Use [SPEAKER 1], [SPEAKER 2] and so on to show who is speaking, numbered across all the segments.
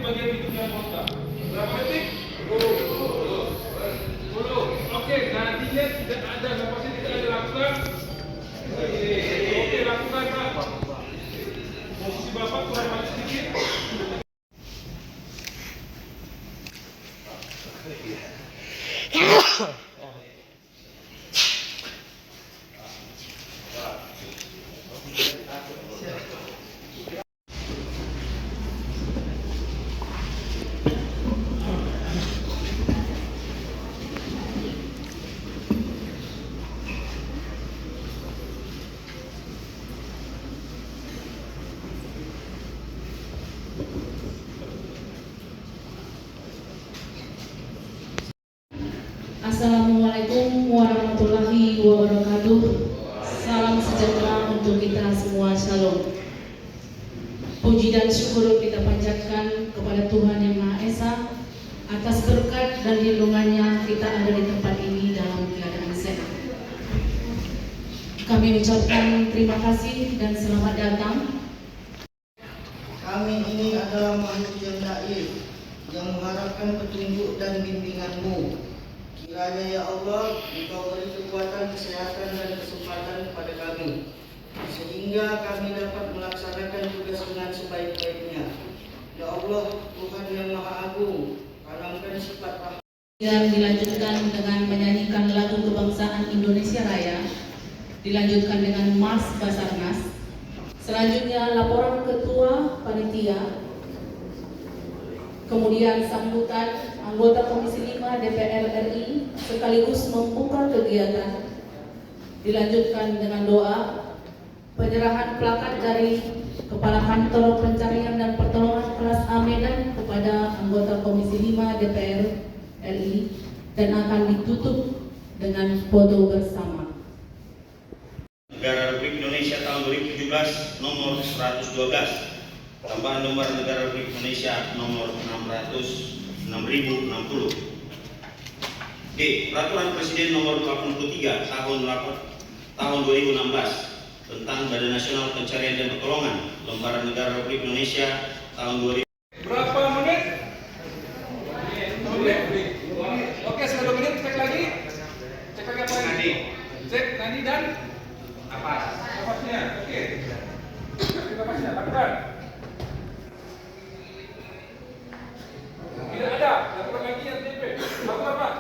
[SPEAKER 1] bagian hidung dan anggota. Berapa detik? 10. Oke, nadinya tidak ada, napasnya tidak ada, lakukan. Oke, lakukan Pak. Posisi Bapak kurang maju sedikit.
[SPEAKER 2] Assalamualaikum warahmatullahi wabarakatuh. Salam sejahtera untuk kita semua, shalom. Puji dan syukur kita panjatkan kepada Tuhan Yang Maha Esa atas berkat dan lindungannya kita ada di tempat ini dalam keadaan sehat. Kami ucapkan terima kasih dan selamat datang.
[SPEAKER 3] Kami ini adalah makhluk yang daif yang mengharapkan petunjuk dan bimbingan-Mu. Kiranya ya Allah, Engkau beri kekuatan, kesehatan dan kesempatan kepada kami, sehingga kami dapat melaksanakan tugas dengan sebaik-baiknya. Ya Allah, Tuhan yang Maha Agung, tanamkan sifat rahmat.
[SPEAKER 2] Dan dilanjutkan dengan menyanyikan lagu kebangsaan Indonesia Raya, dilanjutkan dengan Mars Basarnas. Selanjutnya laporan Ketua Panitia, kemudian sambutan anggota Komisi 5 DPR RI sekaligus membuka kegiatan. Dilanjutkan dengan doa, penyerahan plakat dari Kepala Kantor Pencarian dan Pertolongan kelas A Medan kepada anggota Komisi 5 DPR RI dan akan ditutup dengan foto bersama.
[SPEAKER 4] Negara Republik Indonesia tahun 2017 nomor 112. Tambahan lembar negara Republik Indonesia nomor 6060. D. Peraturan Presiden nomor 83 tahun 2016 tentang Badan Nasional Pencarian dan Pertolongan Lembaran Negara Republik Indonesia tahun 2000.
[SPEAKER 1] Berapa menit? Oke, sudah 2 menit, cek lagi. Cek lagi apa lagi? Cek nadi dan napasnya. Oke. Cek napasnya, lakukan. Tidak ada, lakukan lagi yang TP. Lakukan Pak.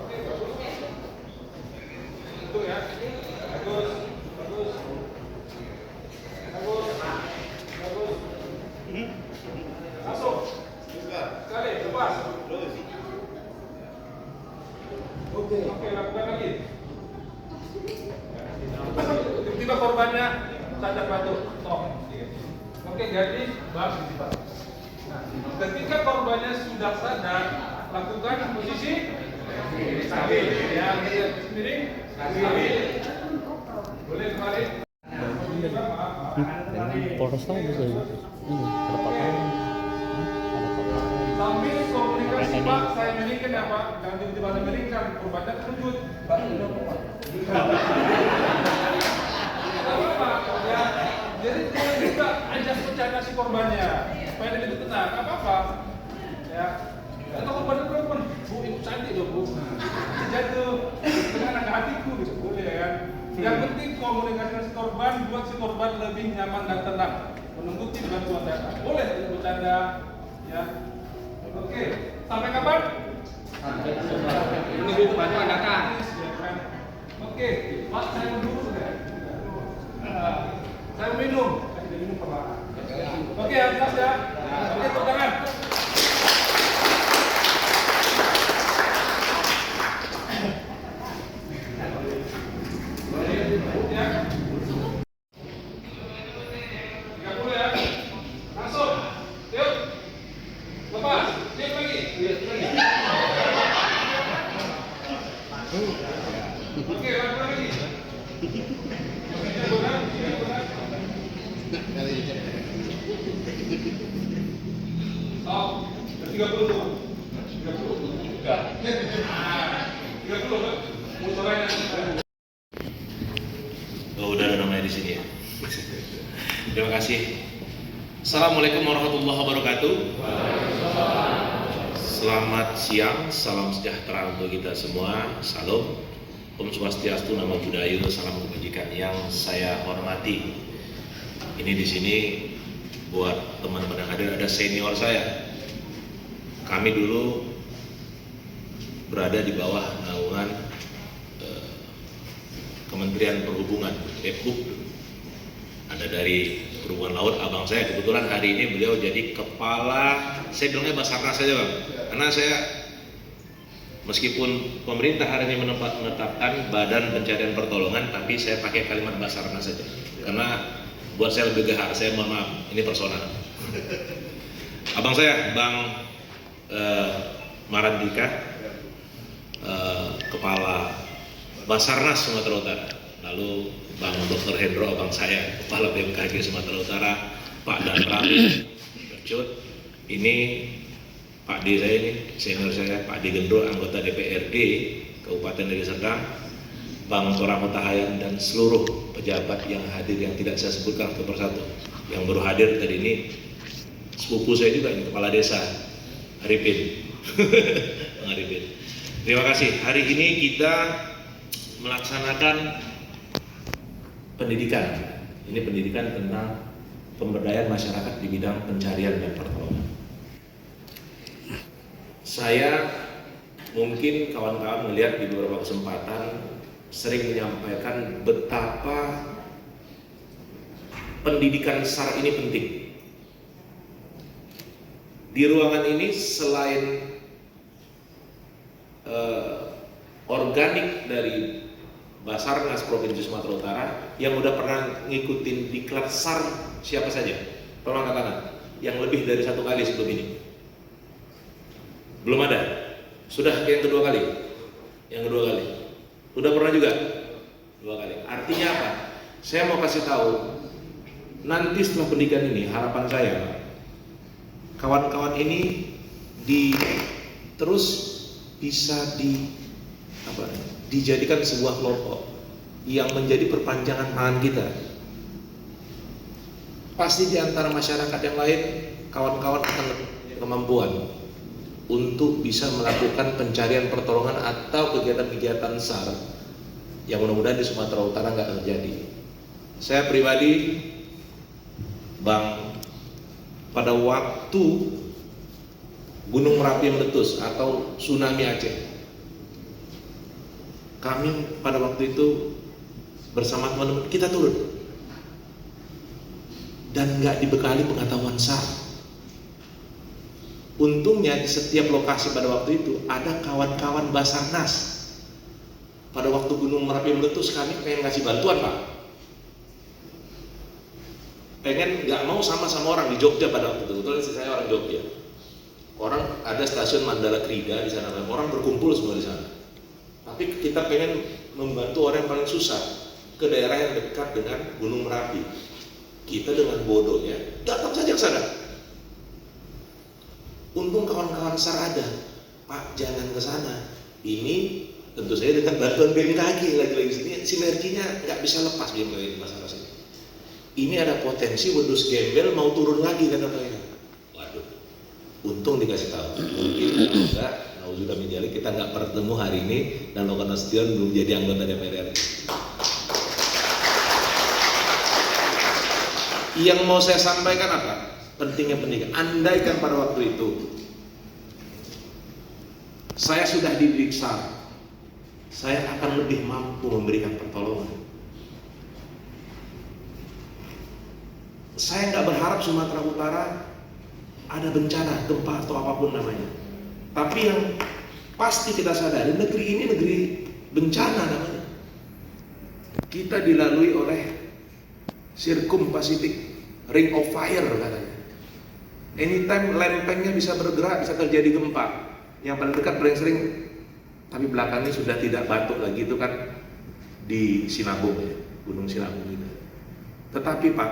[SPEAKER 1] Oke, bagus. Itu ya. Bagus. Masuk. Sekali, lepas. Oke, lakukan lagi. Tiba-tiba korbannya sadar batuk. Oke, jadi bahas di Pak. Nah, ketika korbannya sudah sadar, lakukan posisi stabil. Ya, sendiri stabil. Boleh kembali.
[SPEAKER 5] Polresta bisa ada pakai
[SPEAKER 1] Sambil komunikasi Pak, saya milihkan ya Pak, jangan tiba-tiba ada milihkan, korbannya terkejut. Pak, udah Pak. Apa ya? Jadi jangan juga ajak bercanda si korbannya, supaya dia lebih tenang. Apa-apa, ya. Atau korban perempuan, Bu, ibu cantik loh Bu. Jatuh dengan anak hatiku gitu, boleh kan? Yang penting komunikasi si korban buat si korban lebih nyaman dan tenang, menunggu tim bantuan datang. Boleh bercanda, ya. Oke, sampai kapan? Menunggu bantuan datang. Oke, Pak, saya dulu ya. Saya minum. Saya minum perlahan. Oke, atas ya. Oke, tepuk tangan. Oke, lakukan lagi. Stop. 30 tuh. 30. Enggak. 30 kan? Motornya.
[SPEAKER 4] Oh, udah ada namanya di sini ya. Terima kasih
[SPEAKER 6] Assalamualaikum warahmatullahi wabarakatuh. Selamat siang, salam sejahtera untuk kita semua. Salam, Om Swastiastu, Namo Buddhaya, salam kebajikan yang saya hormati. Ini di sini buat teman-teman yang hadir, ada senior saya. Kami dulu berada di bawah naungan Kementerian Perhubungan, Kepub. Ada dari Perhubungan Laut, abang saya kebetulan hari ini beliau jadi kepala, saya bilangnya Basarnas saja bang, karena saya meskipun pemerintah hari ini menetapkan Badan Pencarian Pertolongan, tapi saya pakai kalimat Basarnas saja, karena buat saya lebih gahar. Saya mohon maaf, ini personal. Abang saya, Bang Marandika, kepala Basarnas Sumatera Utara. Lalu Bang Dr. Hendro, abang saya, kepala BMKG Sumatera Utara. Pak Dan Rami, Bercut. Ini Pak D saya ini, senior saya, Pak D Gendro, anggota DPRD Kabupaten Deli Serdang. Bang Torang Tahayan dan seluruh pejabat yang hadir yang tidak saya sebutkan satu persatu. Yang baru hadir tadi ini sepupu saya juga, ini kepala desa Arifin. Bang Arifin. Terima kasih. Hari ini kita melaksanakan pendidikan. Ini pendidikan tentang pemberdayaan masyarakat di bidang pencarian dan pertolongan. Saya mungkin kawan-kawan melihat di beberapa kesempatan sering menyampaikan betapa pendidikan SAR ini penting. Di ruangan ini selain organik dari Basarnas Provinsi Sumatera Utara, yang udah pernah ngikutin diklat SAR siapa saja? Tolong angkat tangan. Yang lebih dari satu kali sebelum ini. Belum ada. Sudah yang kedua kali. Yang kedua kali. Udah pernah juga? 2 kali. Artinya apa? Saya mau kasih tahu, nanti setelah pendidikan ini, harapan saya kawan-kawan ini terus bisa dijadikan sebuah kelompok yang menjadi perpanjangan tangan kita. Pasti di antara masyarakat yang lain, kawan-kawan akan mempunyai kemampuan untuk bisa melakukan pencarian pertolongan atau kegiatan-kegiatan SAR yang mudah-mudahan di Sumatera Utara nggak terjadi. Saya pribadi, Bang, pada waktu Gunung Merapi meletus atau tsunami Aceh, kami pada waktu itu bersama teman-teman kita turun dan nggak dibekali pengetahuan SAR. Untungnya di setiap lokasi pada waktu itu ada kawan-kawan Basarnas. Pada waktu Gunung Merapi meletus kami pengen ngasih bantuan Pak. Pengen nggak mau sama-sama orang di Jogja pada waktu itu. Kebetulan saya orang Jogja. Orang ada stasiun Mandala Krida di sana, orang berkumpul semua di sana. Tapi kita pengen membantu orang yang paling susah ke daerah yang dekat dengan Gunung Merapi. Kita dengan bodohnya datang saja ke sana. Untung kawan-kawan SAR ada, Pak jangan ke sana. Ini tentu saja dengan bantuan BMKG lagi-lagi sini sinerginya nggak bisa lepas BMKG di masalah sini. Ini ada potensi wedus gembel mau turun lagi kata mereka. Waduh, untung dikasih tahu. Mungkin enggak. Sudah menjadi kita nggak bertemu hari ini dan Lokan Nasution belum jadi anggota DPR RI. Yang mau saya sampaikan apa? Pentingnya pendidikan. Andaikan pada waktu itu saya sudah dididik SAR, saya akan lebih mampu memberikan pertolongan. Saya nggak berharap Sumatera Utara ada bencana, gempa atau apapun namanya. Tapi yang pasti kita sadari, negeri ini negeri bencana namanya. Kita dilalui oleh Circum Pacific Ring of Fire katanya. Anytime lempengnya bisa bergerak, bisa terjadi gempa. Yang paling dekat paling sering, tapi belakangnya sudah tidak batuk lagi, itu kan di Sinabung ya, Gunung Sinabung itu. Tetapi Pak,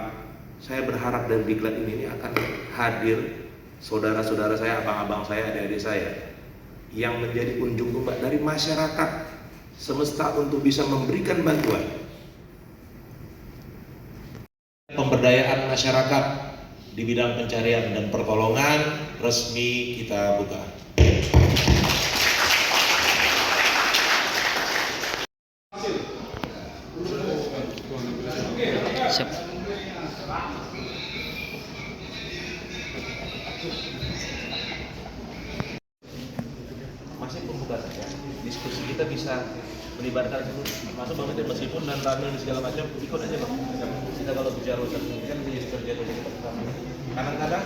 [SPEAKER 6] saya berharap dari diklat ini akan hadir saudara-saudara saya, abang-abang saya, adik-adik saya yang menjadi ujung tombak dari masyarakat semesta untuk bisa memberikan bantuan. Pemberdayaan masyarakat di bidang pencarian dan pertolongan resmi kita buka.
[SPEAKER 5] Siap.
[SPEAKER 6] Masih pembuka saja, diskusi kita bisa melibatkan seluruh masuk banget ya, meskipun dan rame dan segala macam ikut aja bang. Kita kalau bicara urusan ini kan jadi kerja dari kita bersama. Kadang-kadang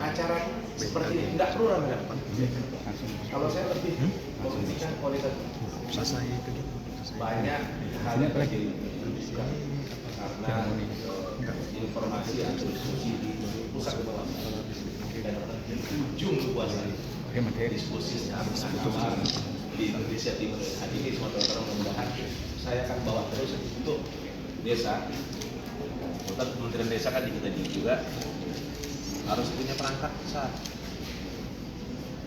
[SPEAKER 6] acara seperti ini tidak perlu rame. Kalau saya lebih memberikan kualitas. Banyak hal yang terjadi karena informasi atau diskusi di pusat ke bawah dan ujung kekuasaan diskusi sama di Indonesia Timur hari ini Sumatera Utara. Mudah-mudahan saya akan bawa terus untuk desa. Kemudian Kementerian Desa kan di kita juga harus punya perangkat besar.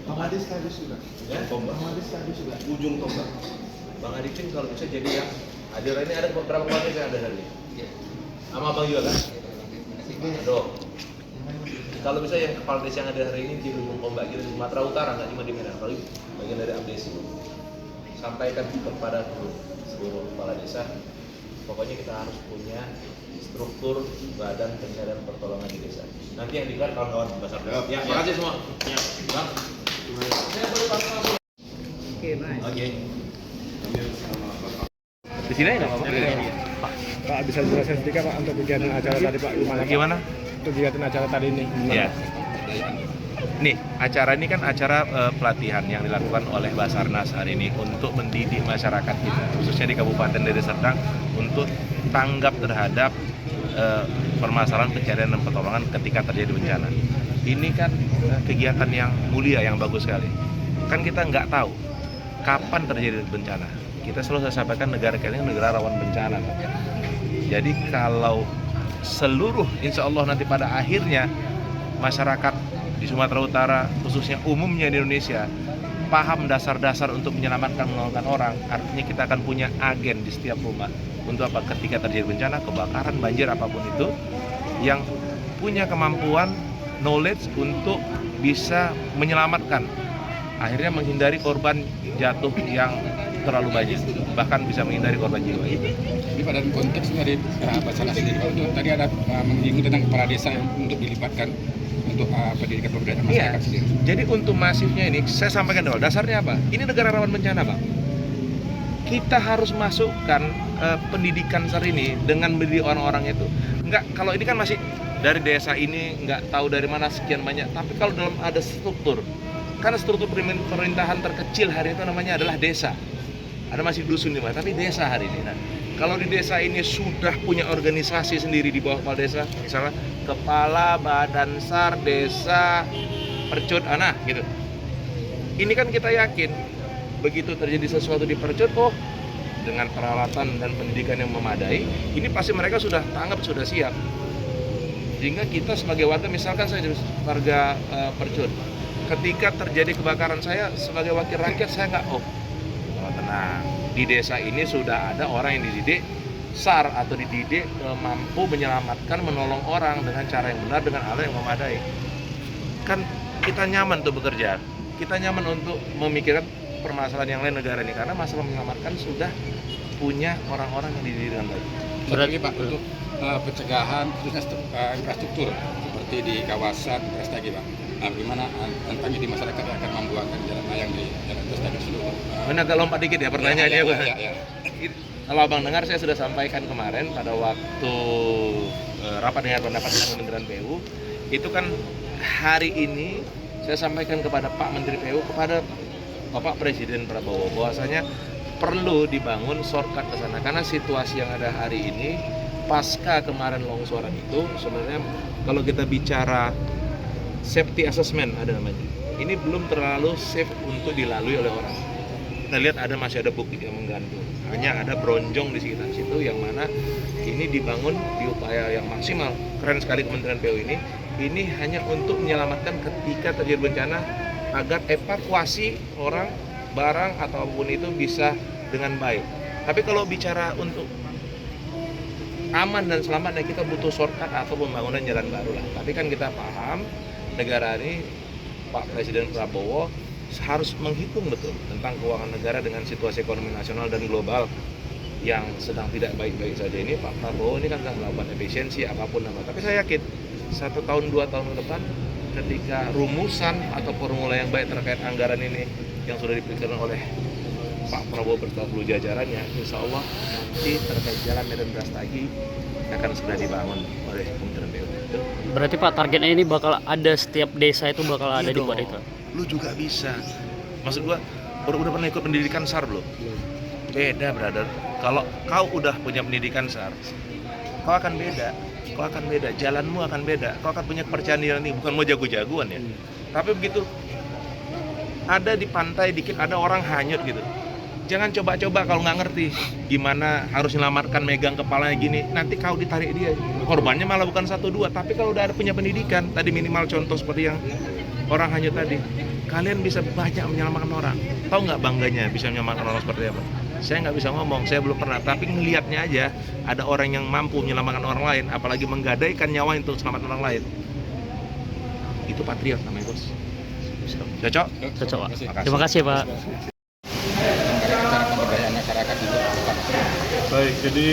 [SPEAKER 1] Bang Adi sekaligus juga.
[SPEAKER 6] Ya, Bang Adi sekaligus juga. Ujung tombak. Bang Adi Cing kalau bisa jadi yang hadir ini ada beberapa keluarga yang ada hari ini. Sama Bang juga kan? Aduh. Kalau bisa yang kepala desa yang ada hari ini di ujung tombak di Sumatera Utara, nggak cuma di Medan, kalau bagian dari Abdesi. Sampaikan kepada seluruh kepala desa, pokoknya kita harus punya struktur badan pencarian pertolongan di desa. Nanti yang dikelar kawan-kawan besar. Ya, terima kasih semua. Ya, Bang. Oke.
[SPEAKER 5] Di sini nggak apa-apa.
[SPEAKER 7] Pak, bisa jelaskan sedikit Pak untuk kegiatan acara tadi Pak, gimana Pak?
[SPEAKER 5] Gimana?
[SPEAKER 7] Untuk kegiatan acara tadi ini.
[SPEAKER 5] Ya. Nih, acara ini kan acara pelatihan yang dilakukan oleh Basarnas hari ini untuk mendidik masyarakat kita, khususnya di Kabupaten Deli Serdang, untuk tanggap terhadap permasalahan pencarian dan pertolongan ketika terjadi bencana. Ini kan kegiatan yang mulia, yang bagus sekali. Kan kita nggak tahu kapan terjadi bencana. Kita selalu saya sampaikan negara kita ini negara rawan bencana. Jadi kalau seluruh insya Allah nanti pada akhirnya masyarakat di Sumatera Utara, khususnya umumnya di Indonesia, paham dasar-dasar untuk menyelamatkan, menolongkan orang, artinya kita akan punya agen di setiap rumah. Untuk apa? Ketika terjadi bencana, kebakaran, banjir, apapun itu, yang punya kemampuan, knowledge untuk bisa menyelamatkan, akhirnya menghindari korban jatuh yang terlalu banyak, bahkan bisa menghindari korban jiwa.
[SPEAKER 7] Jadi pada konteks dari Basarnas sendiri Pak, untuk tadi ada menyinggung tentang kepala desa yang untuk dilibatkan untuk pendidikan pemberdayaan masyarakat sendiri.
[SPEAKER 5] Jadi untuk masifnya ini, saya sampaikan dulu, dasarnya apa? Ini negara rawan bencana, Pak. Kita harus masukkan pendidikan saat ini dengan mendidik orang-orang itu. Enggak, kalau ini kan masih dari desa ini, nggak tahu dari mana sekian banyak. Tapi kalau dalam ada struktur, karena struktur pemerintahan terkecil hari itu namanya adalah desa. Ada masih dusun di mana, tapi desa hari ini. Nah, kalau di desa ini sudah punya organisasi sendiri di bawah kepala desa, misalnya kepala badan sar desa Percut, nah gitu. Ini kan kita yakin begitu terjadi sesuatu di Percut, oh dengan peralatan dan pendidikan yang memadai, ini pasti mereka sudah tanggap, sudah siap. Sehingga kita sebagai warga, misalkan saya warga Percut, ketika terjadi kebakaran, saya sebagai wakil rakyat saya nggak tenang. Di desa ini sudah ada orang yang dididik SAR atau dididik mampu menyelamatkan, menolong orang dengan cara yang benar, dengan alat yang memadai. Kan kita nyaman untuk bekerja, kita nyaman untuk memikirkan permasalahan yang lain negara ini, karena masalah menyelamatkan sudah punya orang-orang yang dididik dengan baik.
[SPEAKER 7] Berarti Pak, untuk pencegahan khususnya infrastruktur seperti di kawasan Prestagi Pak, gimana tentang di masyarakat yang akan membuatkan jalan layang di jalan Prestagi seluruh?
[SPEAKER 5] Agak lompat dikit ya pertanyaannya, Pak.
[SPEAKER 7] Ya.
[SPEAKER 5] Kalau Abang dengar, saya sudah sampaikan kemarin pada waktu rapat dengar pendapat dengan Kementerian PU, itu kan hari ini saya sampaikan kepada Pak Menteri PU, kepada Bapak Presiden Prabowo, bahwasanya perlu dibangun shortcut ke sana, karena situasi yang ada hari ini pasca kemarin longsoran itu sebenarnya kalau kita bicara safety assessment ada namanya, ini belum terlalu safe untuk dilalui oleh orang. Kita lihat masih ada bukti yang menggantung, hanya ada bronjong di sekitar situ, yang mana ini dibangun di upaya yang maksimal. Keren sekali Kementerian PU ini hanya untuk menyelamatkan ketika terjadi bencana, agar evakuasi orang, barang ataupun itu bisa dengan baik. Tapi kalau bicara untuk aman dan selamat, dan kita butuh shortcut atau pembangunan jalan baru lah. Tapi kan kita paham negara ini, Pak Presiden Prabowo harus menghitung betul tentang keuangan negara dengan situasi ekonomi nasional dan global yang sedang tidak baik-baik saja. Ini Pak Prabowo ini kan sedang melakukan efisiensi apapun nama. Tapi saya yakin 1 tahun 2 tahun ke depan, ketika rumusan atau formula yang baik terkait anggaran ini yang sudah dipikirkan oleh Pak Prabowo beserta seluruh jajarannya, insya Allah nanti terkait jalan Medan Brastagi akan segera dibangun oleh Kementerian BUMN.
[SPEAKER 8] Berarti Pak, targetnya ini bakal ada setiap desa itu bakal ada
[SPEAKER 5] Iya
[SPEAKER 8] di
[SPEAKER 5] dong.
[SPEAKER 8] itu.
[SPEAKER 5] Lu juga bisa. Maksud gua, udah pernah ikut pendidikan SAR belum? Beda, brother. Kalau kau udah punya pendidikan SAR, kau akan beda. Kau akan beda. Jalanmu akan beda. Kau akan punya kepercayaan diri ini. Bukan mau jago-jagoan ya. Tapi begitu ada di pantai dikit ada orang hanyut gitu. Jangan coba-coba kalau nggak ngerti gimana harus menyelamatkan, megang kepalanya gini, nanti kau ditarik dia. Korbannya malah bukan 1 2, tapi kalau udah ada punya pendidikan, tadi minimal contoh seperti yang orang hanyut tadi, kalian bisa banyak menyelamatkan orang. Tahu nggak bangganya bisa menyelamatkan orang seperti apa? Saya nggak bisa ngomong, saya belum pernah, tapi ngelihatnya aja ada orang yang mampu menyelamatkan orang lain, apalagi menggadaikan nyawa untuk selamatkan orang lain. Itu patriot namanya, bos. Cocok?
[SPEAKER 8] Cocok, Pak.
[SPEAKER 5] Makasih.
[SPEAKER 8] Terima kasih, Pak.
[SPEAKER 7] Cara pemberdayaan masyarakat itu apa?
[SPEAKER 9] Baik, jadi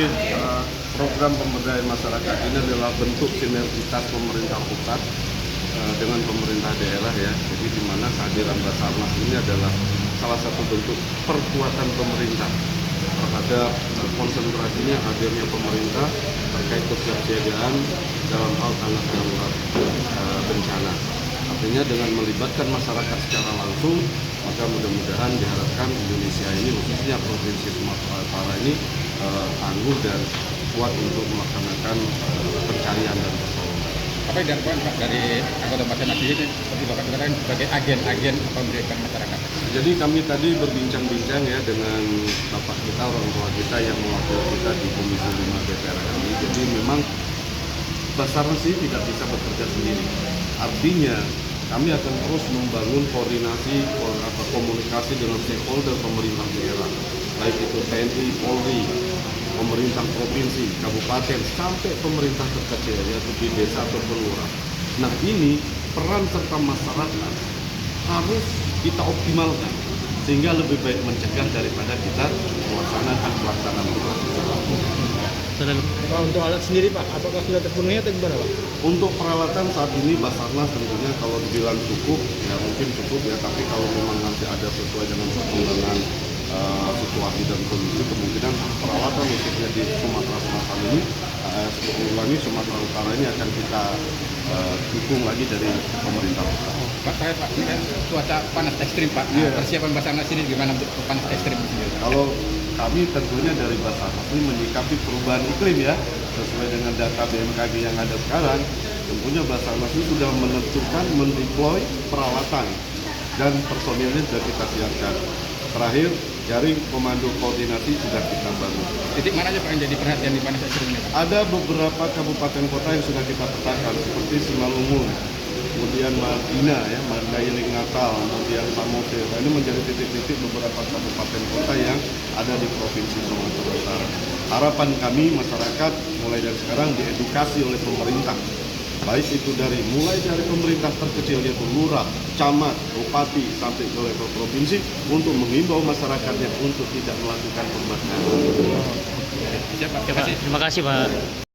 [SPEAKER 9] program pemberdayaan masyarakat ini adalah bentuk sinergitas pemerintah pusat dengan pemerintah daerah ya. Jadi di mana kehadiran Basarnas ini adalah salah satu bentuk perkuatan pemerintah terhadap konsentrasinya hadirnya pemerintah terkait kesiapsiagaan dalam hal tanggap darurat bencana. Artinya dengan melibatkan masyarakat secara langsung, maka mudah-mudahan diharapkan Indonesia ini, khususnya Provinsi Sumatera Utara ini tangguh dan kuat untuk melaksanakan pencarian dan pertolongan.
[SPEAKER 7] Apa yang dilakukan Pak dari anggota Basarnas ini seperti Bapak katakan sebagai agen pemberdayaan masyarakat?
[SPEAKER 9] Jadi kami tadi berbincang-bincang ya dengan bapak kita, orang tua kita yang mewakili kita di Komisi 5 DPR RI. Jadi memang Basarnas ini tidak bisa bekerja sendiri. Artinya kami akan terus membangun koordinasi atau komunikasi dengan stakeholder pemerintah daerah, baik itu TNI, Polri, pemerintah provinsi, kabupaten, sampai pemerintah terkecil yaitu di desa atau lurah. Nah ini peran serta masyarakat harus kita optimalkan sehingga lebih baik mencegah daripada kita melaksanakan pelaksanaan operasi.
[SPEAKER 10] Pak, untuk alat sendiri Pak, apakah sudah terpenuhi atau gimana Pak?
[SPEAKER 9] Untuk peralatan saat ini Basarnas tentunya kalau dibilang cukup, ya mungkin cukup ya, tapi kalau memang nanti ada sesuai dengan perkembangan situasi dan kondisi, kemungkinan peralatan khususnya di Sumatera Selatan ini, Sumatera Utara ini akan kita dukung lagi dari pemerintah.
[SPEAKER 7] Pak, ini kan cuaca panas ekstrim Pak. Nah, persiapan Basarnas ini gimana untuk panas ekstrim ini?
[SPEAKER 9] Kalau kami tentunya dari Basarnas ini menyikapi perubahan iklim ya, sesuai dengan data BMKG yang ada sekarang, tentunya Basarnas ini sudah menentukan mendeploy peralatan dan personilnya sudah kita siapkan. Terakhir, jaring komando koordinasi sudah kita bangun.
[SPEAKER 7] Titik mana aja Pak yang jadi perhatian di panas ekstrim ini Pak?
[SPEAKER 9] Ada beberapa kabupaten kota yang sudah kita petakan seperti Simalungun, kemudian Madinah ya, Mandailing Natal, kemudian Samosir. Ini menjadi titik-titik beberapa kabupaten kota yang ada di Provinsi Sumatera Utara. Harapan kami masyarakat mulai dari sekarang diedukasi oleh pemerintah, baik itu mulai dari pemerintah terkecil yaitu lurah, camat, bupati sampai ke level provinsi untuk mengimbau masyarakatnya untuk tidak melakukan pembakaran.
[SPEAKER 7] Siap Pak,
[SPEAKER 8] Terima kasih Pak.